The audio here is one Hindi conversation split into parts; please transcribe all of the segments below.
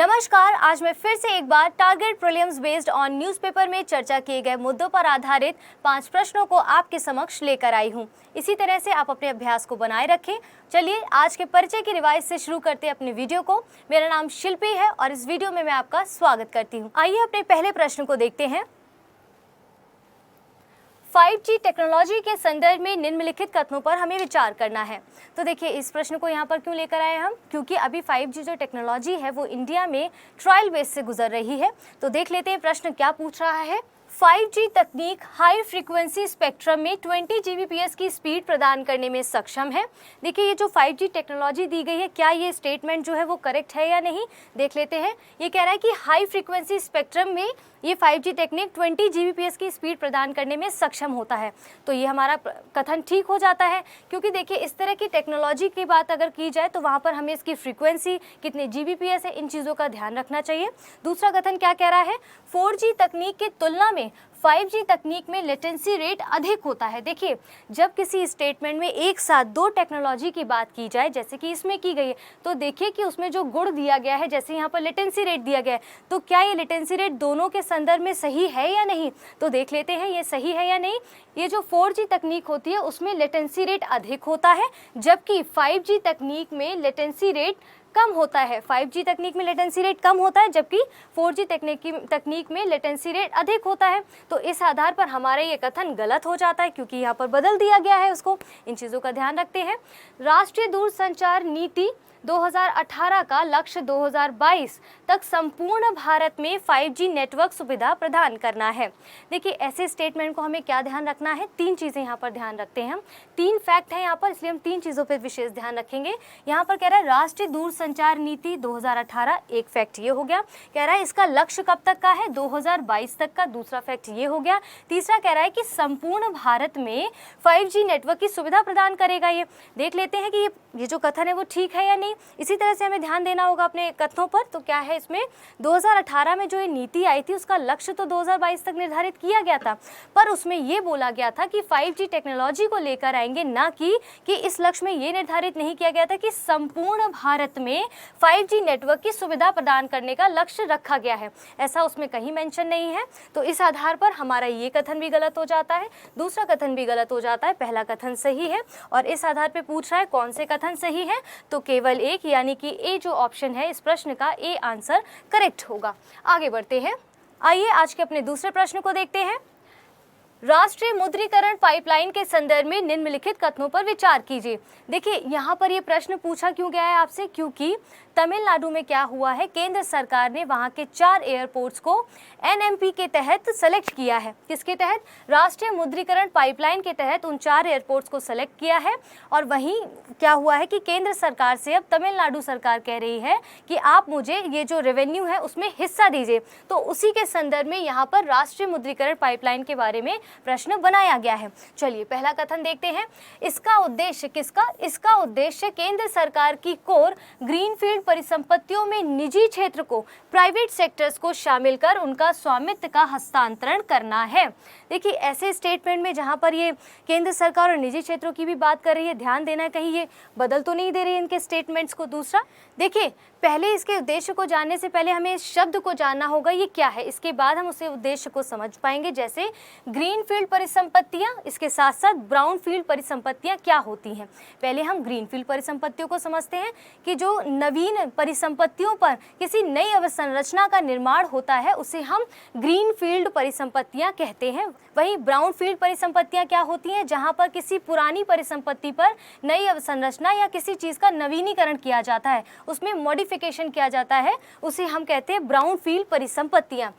नमस्कार, आज मैं फिर से एक बार target prelims based on newspaper में चर्चा किए गए मुद्दों पर आधारित 5 प्रश्नों को आपके समक्ष लेकर आई हूं। इसी तरह से आप अपने अभ्यास को बनाए रखें। चलिए आज के परिचय की रिवाइज से शुरू करते हैं अपने वीडियो को। मेरा नाम शिल्पी है और इस वीडियो में मैं आपका स्वागत करती हूँ। आइए अपने पहले प्रश्न को देखते हैं। 5G टेक्नोलॉजी के संदर्भ में निम्नलिखित कथनों पर हमें विचार करना है। तो देखिए इस प्रश्न को यहाँ पर क्यों लेकर आए हम, क्योंकि अभी 5G जो टेक्नोलॉजी है वो इंडिया में ट्रायल बेस से गुजर रही है। तो देख लेते हैं प्रश्न क्या पूछ रहा है। 5G तकनीक हाई फ्रीक्वेंसी स्पेक्ट्रम में 20 Gbps की स्पीड प्रदान करने में सक्षम है। देखिए ये जो 5G टेक्नोलॉजी दी गई है, क्या ये स्टेटमेंट जो है वो करेक्ट है या नहीं, देख लेते हैं। ये कह रहा है कि हाई फ्रीक्वेंसी स्पेक्ट्रम में ये 5G टेक्निक 20 Gbps की स्पीड प्रदान करने में सक्षम होता है। तो ये हमारा कथन ठीक हो जाता है, क्योंकि देखिए इस तरह की टेक्नोलॉजी की बात अगर की जाए तो वहाँ पर हमें इसकी फ्रीक्वेंसी कितने Gbps है, इन चीज़ों का ध्यान रखना चाहिए। दूसरा कथन क्या कह रहा है, 4G तकनीक की तुलना में 5G तकनीक में लेटेंसी रेट अधिक होता है। देखिए जब किसी स्टेटमेंट में एक साथ दो टेक्नोलॉजी की बात की जाए, जैसे कि इसमें की गई है, तो देखिए कि उसमें जो गुण दिया गया है, जैसे यहाँ पर लेटेंसी रेट दिया गया है, तो क्या ये लेटेंसी रेट दोनों के संदर्भ में सही है या नहीं, तो देख लेते हैं ये सही है या नहीं। ये जो 4G तकनीक होती है उसमें लेटेंसी रेट अधिक होता है, जबकि 5G तकनीक में लेटेंसी रेट कम होता है। 5G तकनीक में लेटेंसी रेट कम होता है, जबकि 4G तकनीक में लेटेंसी रेट अधिक होता है। तो इस आधार पर हमारा ये कथन गलत हो जाता है, क्योंकि यहाँ पर बदल दिया गया है उसको। इन चीज़ों का ध्यान रखते हैं। राष्ट्रीय दूरसंचार नीति 2018 का लक्ष्य 2022 तक संपूर्ण भारत में 5G नेटवर्क सुविधा प्रदान करना है। देखिए ऐसे स्टेटमेंट को हमें क्या ध्यान रखना है, 3 चीज़ें यहाँ पर ध्यान रखते हैं हम। 3 फैक्ट हैं यहाँ पर, इसलिए हम 3 चीज़ों पर विशेष ध्यान रखेंगे। यहाँ पर कह रहा है राष्ट्रीय दूरसंचार नीति 2018, एक फैक्ट ये हो गया। कह रहा है इसका लक्ष्य कब तक का है, 2022 तक का, दूसरा फैक्ट ये हो गया। तीसरा कह रहा है कि संपूर्ण भारत में 5G नेटवर्क की सुविधा प्रदान करेगा। ये देख लेते हैं कि ये जो कथन है वो ठीक है या नहीं। इसी तरह से हमें ध्यान देना होगा अपने कथनों पर। तो क्या है इसमें, 2018 में जो ये नीति आई थी उसका लक्ष्य तो 2022 तक निर्धारित किया गया था, पर उसमें ये बोला गया था कि 5G टेक्नोलॉजी को लेकर आएंगे, ना कि इस लक्ष्य में ये निर्धारित नहीं किया गया था कि संपूर्ण भारत में 5G नेटवर्क की सुविधा प्रदान करने का लक्ष्य रखा गया है। ऐसा उसमें कहीं मेंशन नहीं है। तो इस आधार पर हमारा ये कथन भी गलत हो जाता है, दूसरा कथन भी गलत हो जाता है, पहला कथन सही है। और इस आधार पर पूछ रहा है कौन से कथन सही है, तो केवल एक, यानी कि ए जो ऑप्शन है इस प्रश्न का, ए आंसर करेक्ट होगा। आगे बढ़ते हैं। आइए आज के अपने दूसरे प्रश्न को देखते हैं। राष्ट्रीय मुद्रीकरण पाइपलाइन के संदर्भ में निम्नलिखित कथनों पर विचार कीजिए। देखिए यहाँ पर ये प्रश्न पूछा क्यों गया है आपसे, क्योंकि तमिलनाडु में क्या हुआ है, केंद्र सरकार ने वहाँ के 4 एयरपोर्ट्स को NMP के तहत सेलेक्ट किया है। किसके तहत, राष्ट्रीय मुद्रीकरण पाइपलाइन के तहत उन 4 एयरपोर्ट्स को सेलेक्ट किया है। और वहीं क्या हुआ है कि केंद्र सरकार से अब तमिलनाडु सरकार कह रही है कि आप मुझे ये जो रेवेन्यू है उसमें हिस्सा दीजिए। तो उसी के संदर्भ में यहाँ पर राष्ट्रीय मुद्रीकरण पाइपलाइन के बारे में प्रश्न बनाया गया है। चलिए पहला कथन देखते हैं। इसका उद्देश्य किसका, इसका उद्देश्य केंद्र सरकार की कोर ग्रीनफील्ड परिसंपत्तियों में निजी क्षेत्र को, प्राइवेट सेक्टर्स को शामिल कर उनका स्वामित्व का हस्तांतरण करना है। देखिए ऐसे स्टेटमेंट में जहां पर ये केंद्र सरकार और निजी क्षेत्रों की भी बात कर रही है, ध्यान देना है कहीं ये बदल तो नहीं दे रही है इनके स्टेटमेंट्स को। दूसरा देखिए, पहले इसके उद्देश्य को जानने से पहले हमें इस शब्द को जानना होगा ये क्या है, इसके बाद हम उसे उद्देश्य को समझ पाएंगे। जैसे ग्रीन फील्ड परिसंपत्तियां, इसके साथ साथ ब्राउन फील्ड परिसंपत्तियां क्या होती हैं। पहले हम ग्रीन फील्ड परिसंपत्तियों को समझते हैं कि जो नवीन परिसंपत्तियों पर किसी नई अवसंरचना का निर्माण होता है उसे हम ग्रीन फील्ड परिसंपत्तियां कहते हैं। वहीं ब्राउन फील्ड परिसंपत्तियां क्या होती हैं, जहां पर किसी पुरानी परिसंपत्ति पर नई अवसंरचना या किसी चीज़ का नवीनीकरण किया जाता है, उसमें मॉडिफिकेशन किया जाता है, उसे हम कहते हैं ब्राउन फील्ड परिसंपत्तियां।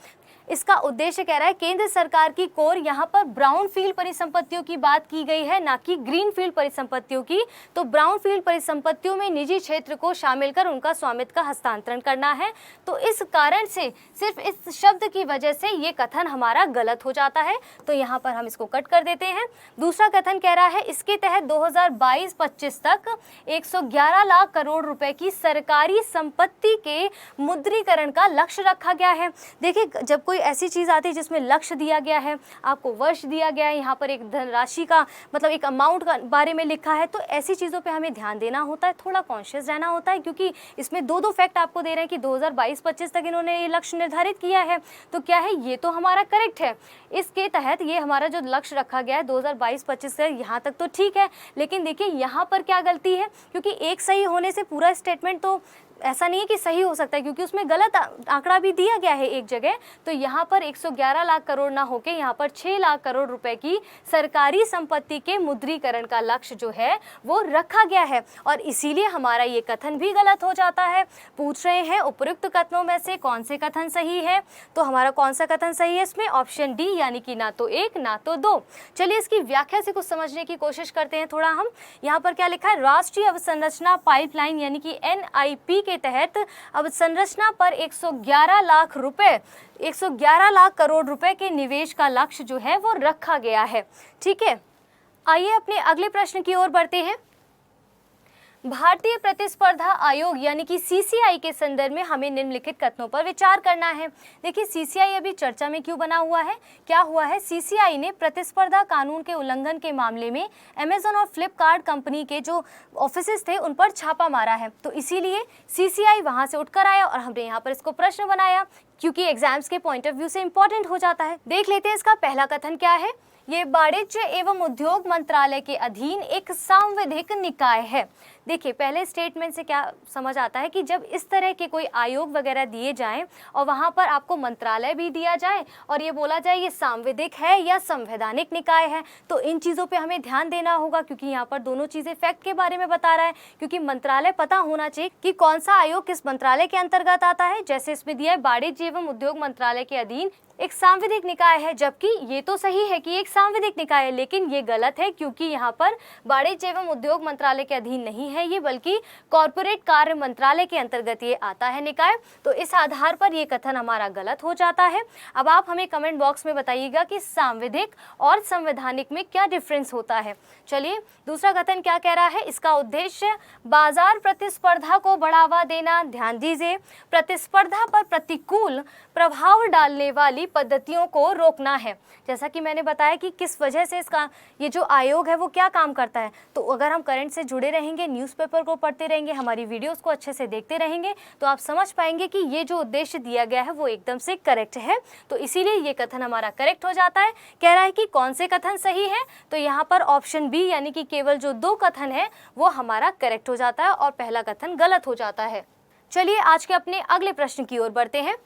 इसका उद्देश्य कह रहा है केंद्र सरकार की कोर, यहाँ पर ब्राउन फील्ड परिसंपत्तियों की बात की गई है, ना कि ग्रीन फील्ड परिसंपत्तियों की। तो ब्राउन फील्ड परिसंपत्तियों में निजी क्षेत्र को शामिल कर उनका स्वामित्व का हस्तांतरण करना है। तो इस कारण से, सिर्फ इस शब्द की वजह से ये कथन हमारा गलत हो जाता है। तो यहाँ पर हम इसको कट कर देते हैं। दूसरा कथन कह रहा है इसके तहत 2022-25 तक 111 लाख करोड़ रुपए की सरकारी संपत्ति के मुद्रीकरण का लक्ष्य रखा गया है। देखिए जब कोई ऐसी चीज़ आती है जिसमें लक्ष्य दिया गया है, आपको वर्ष दिया गया है, यहाँ पर एक धनराशि का मतलब एक अमाउंट का बारे में लिखा है, तो ऐसी चीज़ों पे हमें ध्यान देना होता है, थोड़ा कॉन्शियस रहना होता है, क्योंकि इसमें दो फैक्ट आपको दे रहे हैं कि 2022-25 तक इन्होंने ये लक्ष्य निर्धारित किया है। तो क्या है, ये तो हमारा करेक्ट है। इसके तहत ये हमारा जो लक्ष्य रखा गया है 2022-25 से, यहाँ तक तो ठीक है। लेकिन देखिए यहाँ पर क्या गलती है, क्योंकि एक सही होने से पूरा स्टेटमेंट तो ऐसा नहीं है कि सही हो सकता है, क्योंकि उसमें गलत आंकड़ा भी दिया गया है एक जगह। तो यहाँ पर 111 लाख करोड़ ना होके यहाँ पर 6 लाख करोड़ रुपए की सरकारी संपत्ति के मुद्रीकरण का लक्ष्य जो है वो रखा गया है, और इसीलिए हमारा ये कथन भी गलत हो जाता है। पूछ रहे हैं उपयुक्त कथनों में से कौन से कथन सही है, तो हमारा कौन सा कथन सही है इसमें, ऑप्शन डी, यानी कि ना तो 1 ना तो 2। चलिए इसकी व्याख्या से कुछ समझने की कोशिश करते हैं थोड़ा हम। यहाँ पर क्या लिखा है, राष्ट्रीय अवसंरचना पाइपलाइन यानी कि NIP के तहत अवसंरचना पर 111 लाख करोड़ रुपए के निवेश का लक्ष्य जो है वो रखा गया है। ठीक है, आइए अपने अगले प्रश्न की ओर बढ़ते हैं। भारतीय प्रतिस्पर्धा आयोग यानी कि CCI के संदर्भ में हमें निम्नलिखित कथनों पर विचार करना है। देखिए CCI अभी चर्चा में क्यों बना हुआ है, क्या हुआ है, CCI ने प्रतिस्पर्धा कानून के उल्लंघन के मामले में अमेजन और फ्लिपकार्ट कंपनी के जो ऑफिसेस थे उन पर छापा मारा है। तो इसीलिए CCI वहां से उठकर आया और हमने यहाँ पर इसको प्रश्न बनाया, क्योंकि एग्जाम्स के पॉइंट ऑफ व्यू से इंपॉर्टेंट हो जाता है। देख लेते हैं इसका पहला कथन क्या है। ये वाणिज्य एवं उद्योग मंत्रालय के अधीन एक सांविधिक निकाय है। देखिए पहले स्टेटमेंट से क्या समझ आता है कि जब इस तरह के कोई आयोग वगैरह दिए जाएं और वहां पर आपको मंत्रालय भी दिया जाए और ये बोला जाए ये सांविधिक है या संवैधानिक निकाय है, तो इन चीज़ों पे हमें ध्यान देना होगा, क्योंकि यहाँ पर दोनों चीज़ें फैक्ट के बारे में बता रहा है। क्योंकि मंत्रालय पता होना चाहिए कि कौन सा आयोग किस मंत्रालय के अंतर्गत आता है। जैसे इसमें दिया है वाणिज्य एवं उद्योग मंत्रालय के अधीन एक सांविधिक निकाय है, जबकि ये तो सही है कि एक सांविधिक निकाय है, लेकिन ये गलत है, क्योंकि यहाँ पर वाणिज्य एवं उद्योग मंत्रालय के अधीन नहीं है ये, बल्कि कॉर्पोरेट कार्य मंत्रालय के अंतर्गत ये आता है निकाय। तो इस आधार पर ये कथन हमारा गलत हो जाता है। अब आप हमें कमेंट बॉक्स में बताइएगा कि सांविधिक और संवैधानिक में क्या डिफरेंस होता है। चलिए दूसरा कथन क्या कह रहा है, इसका उद्देश्य बाजार प्रतिस्पर्धा को बढ़ावा देना। ध्यान दीजिए, प्रतिस्पर्धा पर प्रतिकूल प्रभाव डालने वाली पद्धतियों को रोकना है। जैसा कि मैंने बताया कि किस वजह से इसका ये जो आयोग है वो क्या काम करता है। तो अगर हम करंट से जुड़े रहेंगे, न्यूज़पेपर को पढ़ते रहेंगे, हमारी वीडियोस को अच्छे से देखते रहेंगे, तो आप समझ पाएंगे कि ये जो उद्देश्य दिया गया है वो एकदम से करेक्ट है। तो इसीलिए ये कथन हमारा करेक्ट हो जाता है। कह रहा है कि कौन से कथन सही है, तो यहाँ पर ऑप्शन बी यानी कि केवल जो 2 कथन है वो हमारा करेक्ट हो जाता है और पहला कथन गलत हो जाता है। चलिए आज के अपने अगले प्रश्न की ओर बढ़ते हैं।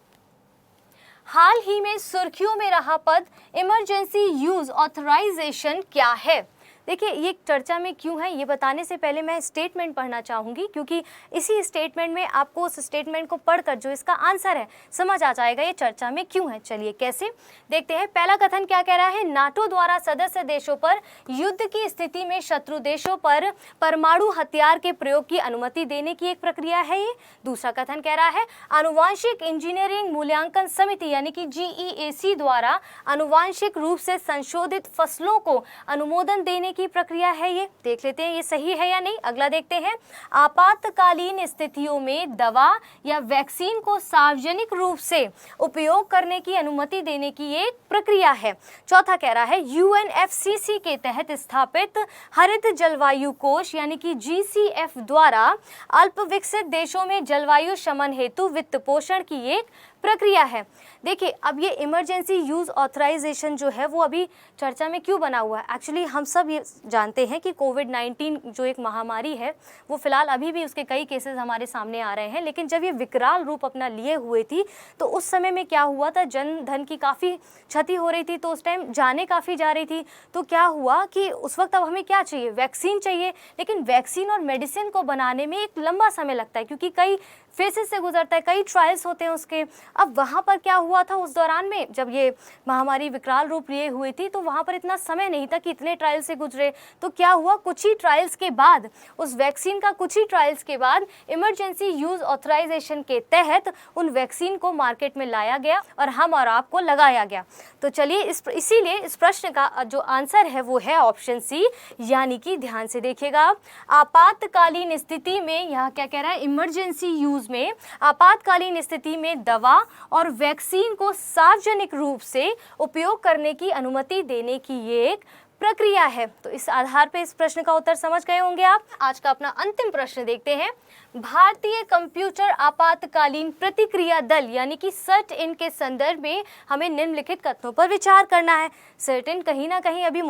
हाल ही में सुर्खियों में रहा पद इमरजेंसी यूज ऑथराइजेशन क्या है। देखिए ये चर्चा में क्यों है ये बताने से पहले मैं स्टेटमेंट पढ़ना चाहूँगी, क्योंकि इसी स्टेटमेंट में आपको उस स्टेटमेंट को पढ़कर जो इसका आंसर है समझ आ जाएगा ये चर्चा में क्यों है। चलिए कैसे देखते हैं। पहला कथन क्या कह रहा है, नाटो द्वारा सदस्य देशों पर युद्ध की स्थिति में शत्रु देशों पर परमाणु हथियार के प्रयोग की अनुमति देने की एक प्रक्रिया है ये। दूसरा कथन कह रहा है आनुवांशिक इंजीनियरिंग मूल्यांकन समिति यानी कि GEAC द्वारा आनुवांशिक रूप से संशोधित फसलों को अनुमोदन देने की प्रक्रिया है ये। देख लेते हैं ये सही है या नहीं। अगला देखते हैं, आपातकालीन स्थितियों में दवा या वैक्सीन को सार्वजनिक रूप से उपयोग करने की अनुमति देने की एक प्रक्रिया है। चौथा कह रहा है UNFCCC के तहत स्थापित हरित जलवायु कोष यानी कि GCF द्वारा अल्प विकसित देशों में जलवायु शमन हेतु वित्त पोषण की एक प्रक्रिया है। देखिए अब ये इमरजेंसी यूज ऑथराइजेशन जो है वो अभी चर्चा में क्यों बना हुआ है। एक्चुअली हम सब ये जानते हैं कि कोविड-19 जो एक महामारी है वो फिलहाल अभी भी उसके कई केसेस हमारे सामने आ रहे हैं, लेकिन जब ये विकराल रूप अपना लिए हुए थी तो उस समय में क्या हुआ था, जन धन की काफ़ी क्षति हो रही थी, तो उस टाइम जाने काफ़ी जा रही थी। तो क्या हुआ कि उस वक्त अब हमें क्या चाहिए, वैक्सीन चाहिए, लेकिन वैक्सीन और मेडिसिन को बनाने में एक लंबा समय लगता है, क्योंकि कई फेसेस से गुजरता है, कई ट्रायल्स होते हैं उसके। अब वहाँ पर क्या हुआ था उस दौरान में जब ये महामारी विकराल रूप लिए हुई थी तो वहाँ पर इतना समय नहीं था कि इतने ट्रायल से गुजरे। तो क्या हुआ, कुछ ही ट्रायल्स के बाद, उस वैक्सीन का कुछ ही ट्रायल्स के बाद इमरजेंसी यूज ऑथराइजेशन के तहत उन वैक्सीन को मार्केट में लाया गया और हम और आपको लगाया गया। तो चलिए इसीलिए इस प्रश्न का जो आंसर है वो है ऑप्शन सी, यानी कि ध्यान से देखिएगा, आपातकालीन स्थिति में यहाँ क्या कह रहा है, इमरजेंसी यूज न्यूज़ में आपातकालीन स्थिति में दवा और वैक्सीन को सार्वजनिक रूप से उपयोग करने की अनुमति देने की ये एक प्रक्रिया है। तो इस आधार पे इस प्रश्न का उत्तर समझ गए होंगे आप। आज का अपना अंतिम प्रश्न देखते हैं। भारतीय कंप्यूटर आपातकालीन प्रतिक्रिया दल यानी कि सर्ट-इन के संदर्भ में हमें निम्नलिखित कथनों पर विचार करना है। सर्ट-इन कहीं ना कहीं अभी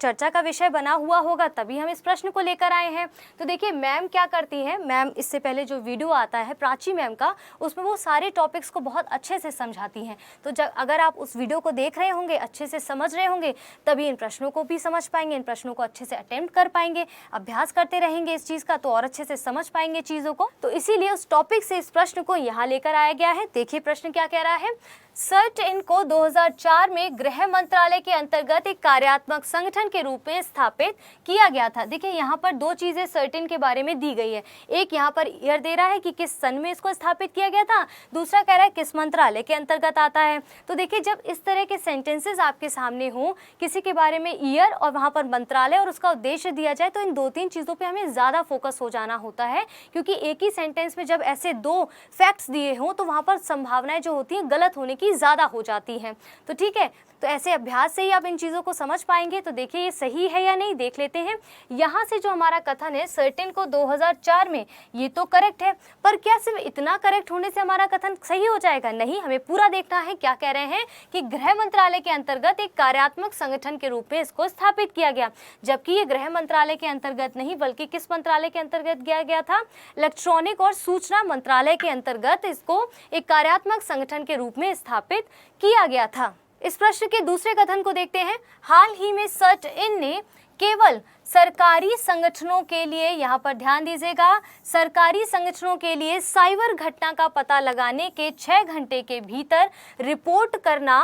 चर्चा का विषय बना हुआ होगा, तभी हम इस प्रश्न को लेकर आए हैं। तो देखिए मैम क्या करती हैं, मैम इससे पहले जो वीडियो आता है प्राची मैम का, उसमें वो सारे टॉपिक्स को बहुत अच्छे से समझाती हैं। तो अगर आप उस वीडियो को देख रहे होंगे, अच्छे से समझ रहे होंगे, तभी इन प्रश्नों को भी समझ पाएंगे, इन प्रश्नों को अच्छे से अटेम्प्ट कर पाएंगे, अभ्यास करते रहेंगे इस चीज़ का तो और अच्छे से समझ पाएंगे चीज़ों को। तो इसीलिए उस टॉपिक से इस प्रश्न को यहाँ लेकर आया गया है। देखिए प्रश्न क्या कह रहा है। सर्ट-इन को 2004 में गृह मंत्रालय के अंतर्गत एक कार्यात्मक संगठन के रूप में स्थापित किया गया था। देखिए यहाँ पर दो चीजें सर्ट-इन के बारे में दी गई है। एक यहाँ पर ईयर दे रहा है कि किस सन में इसको स्थापित किया गया था, दूसरा कह रहा है किस मंत्रालय के अंतर्गत आता है। तो देखिए जब इस तरह के सेंटेंसेस आपके सामने हो, किसी के बारे में ईयर और वहाँ पर मंत्रालय और उसका उद्देश्य दिया जाए, तो इन दो तीन चीज़ों पर हमें ज़्यादा फोकस हो जाना होता है, क्योंकि एक ही सेंटेंस में जब ऐसे दो फैक्ट्स दिए हों तो वहाँ पर संभावनाएं जो होती हैं गलत होने की ज़्यादा हो जाती हैं। तो ठीक है, तो ऐसे अभ्यास से ही आप इन चीज़ों को समझ पाएंगे। तो देखिए ये सही है या नहीं देख लेते हैं। यहाँ से जो हमारा कथन है सर्ट-इन को 2004 में, ये तो करेक्ट है, पर क्या सिर्फ इतना करेक्ट होने से हमारा कथन सही हो जाएगा? नहीं, हमें पूरा देखना है। क्या कह रहे हैं कि गृह मंत्रालय के अंतर्गत एक कार्यात्मक संगठन के रूप में इसको स्थापित किया गया, जबकि ये गृह मंत्रालय के अंतर्गत नहीं बल्कि किस मंत्रालय के अंतर्गत किया गया था? इलेक्ट्रॉनिक और सूचना मंत्रालय के अंतर्गत इसको एक कार्यात्मक संगठन के रूप में स्थापित किया गया था। इस प्रश्न के दूसरे कथन को देखते हैं। हाल ही में सर्ट-इन ने केवल सरकारी संगठनों के लिए, यहाँ पर ध्यान दीजिएगा, सरकारी संगठनों के लिए साइबर घटना का पता लगाने के 6 घंटे के भीतर रिपोर्ट करना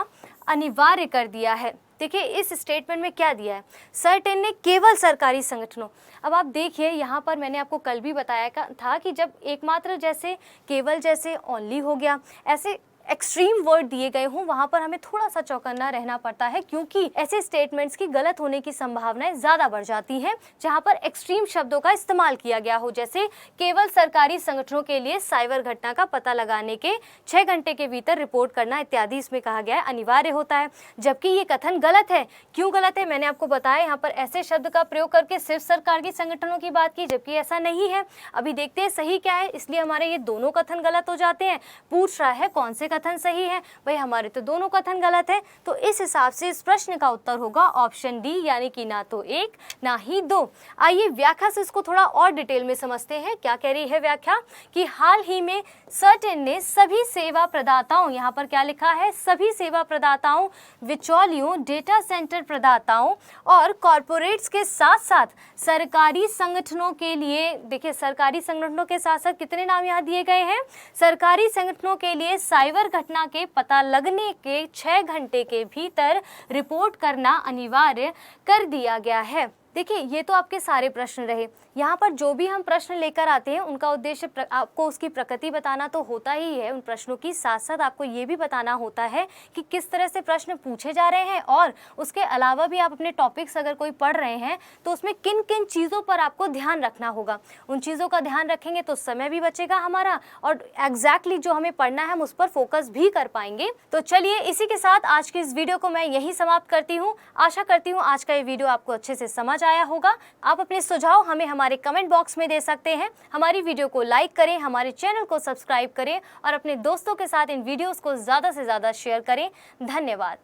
अनिवार्य कर दिया है। देखिए इस स्टेटमेंट में क्या दिया है, सर्ट-इन ने केवल सरकारी संगठनों। अब आप देखिए यहाँ पर मैंने आपको कल भी बताया था कि जब एकमात्र जैसे, केवल जैसे, ओनली हो गया, ऐसे एक्सट्रीम वर्ड दिए गए हों, वहाँ पर हमें थोड़ा सा चौकन्ना रहना पड़ता है, क्योंकि ऐसे स्टेटमेंट्स की गलत होने की संभावनाएं ज़्यादा बढ़ जाती हैं जहाँ पर एक्सट्रीम शब्दों का इस्तेमाल किया गया हो, जैसे केवल सरकारी संगठनों के लिए साइबर घटना का पता लगाने के 6 घंटे के भीतर रिपोर्ट करना इत्यादि इसमें कहा गया है अनिवार्य होता है, जबकि ये कथन गलत है। क्यों गलत है? मैंने आपको बताया, यहाँ पर ऐसे शब्द का प्रयोग करके सिर्फ सरकारी संगठनों की बात की, जबकि ऐसा नहीं है। अभी देखते हैं सही क्या है, इसलिए हमारे ये दोनों कथन गलत हो जाते हैं। पूछ रहा है कौन से कथन सही है, भाई हमारे तो दोनों कथन गलत है। तो इस हिसाब से इस प्रश्न का उत्तर होगा ऑप्शन डी, यानी कि ना तो एक ना ही दो। आइए व्याख्या से इसको थोड़ा और डिटेल में समझते हैं। क्या कह रही है व्याख्या कि हाल ही में सर्ट-इन ने सभी सेवा प्रदाताओं, यहाँ पर क्या लिखा है, सभी सेवा प्रदाताओं, बिचौलियों, डेटा सेंटर प्रदाताओं और कॉरपोरेट्स के साथ साथ सरकारी संगठनों के लिए, देखिए सरकारी संगठनों के साथ साथ कितने नाम यहाँ दिए गए हैं, सरकारी संगठनों के लिए साइबर घटना के पता लगने के 6 घंटे के भीतर रिपोर्ट करना अनिवार्य कर दिया गया है। देखिए ये तो आपके सारे प्रश्न रहे। यहाँ पर जो भी हम प्रश्न लेकर आते हैं उनका उद्देश्य आपको उसकी प्रकृति बताना तो होता ही है उन प्रश्नों की, साथ साथ आपको ये भी बताना होता है कि किस तरह से प्रश्न पूछे जा रहे हैं, और उसके अलावा भी आप अपने टॉपिक्स अगर कोई पढ़ रहे हैं तो उसमें किन किन चीज़ों पर आपको ध्यान रखना होगा। उन चीज़ों का ध्यान रखेंगे तो समय भी बचेगा हमारा, और एग्जैक्टली जो हमें पढ़ना है हम उस पर फोकस भी कर पाएंगे। तो चलिए इसी के साथ आज की इस वीडियो को मैं यहीं समाप्त करती हूँ। आशा करती हूँ आज का ये वीडियो आपको अच्छे से समझ आया होगा। आप अपने सुझाव हमें हमारे कमेंट बॉक्स में दे सकते हैं। हमारी वीडियो को लाइक करें, हमारे चैनल को सब्सक्राइब करें और अपने दोस्तों के साथ इन वीडियोस को ज़्यादा से ज़्यादा शेयर करें। धन्यवाद।